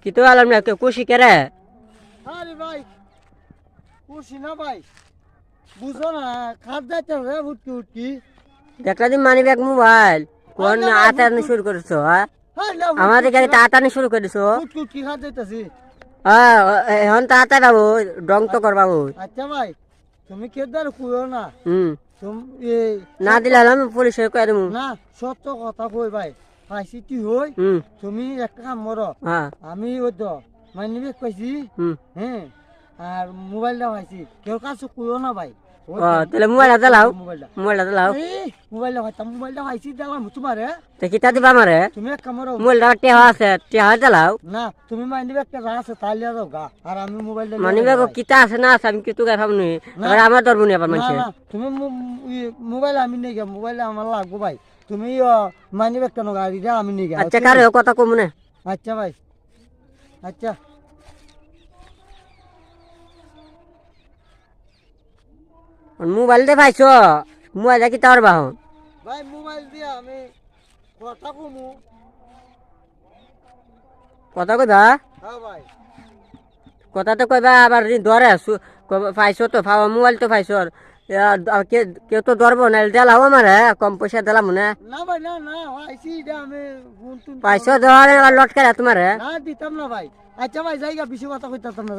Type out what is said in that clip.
কি তো আলাম না খুশি কেরে আরে ভাই খুশি না ভাই বুঝো না খাদ যাইতে হবে উঠকি উঠকি দেখলা দিন মানি ব্যাগ মোবাইল কোন আটানি শুরু করেছো আমাদের গাড়িতে আটানি শুরু করেছো উঠকি উঠকি খাদ যাইতেছি হ্যাঁ এখন তো আটা যাবো ডং তো করবাবো আচ্ছা ভাই তুমি কেদার কুয়ো না তুমি না দিলে আমি পুলিশে কয়ে দেবো না সত্য কথা কই ভাই পাইছি তুই হই তুমি একটা কাম করো আমি ওই তো মাইনি পাইছি হ্যাঁ আর মোবাইলটা পাইছি কেউ কাছে কুয়ো না ভাই তাহলে মোবাইলটা দিলাও মোবাইলটা দিলাও মোবাইলটা পাইছি দিলাম তোমার তো কিতা দিবা আমারে তুমি এক কাম করো মোবাইলটা টেহা আছে টেহা দিলাও না তুমি মাইনি একটা আছে তাহলে দাও গা আর আমি মোবাইলটা মানি ব্যাগ কিতা আছে না আছে আমি কিছু গাই ভাবনি এবার আমার ধরবো নি আবার মানুষে তুমি মোবাইল আমি নেই গা মোবাইল আমার লাগবো ভাই তুমি মাইনি ব্যাগটা নো গাড়িটা আমি নেই গা আচ্ছা কারে কথা কম না আচ্ছা ভাই আচ্ছা মোবাইল দিয়ে পাইছ মোবাইল কি তার বাহন ভাই মোবাইল দিয়ে আমি কথা কমু কথা কইবা হ্যাঁ ভাই কথা তো কইবা আবার ধরে পাইছ তো মোবাইল তো পাইছ কেউ তো ধরবো না দিলাও আমার কম পয়সা দিলাম না না ভাই না না আইসি এটা আমি পাইছ ধরে লটকে তোমার না দিতাম না ভাই আচ্ছা ভাই জায়গা বেশি কথা কইতাম না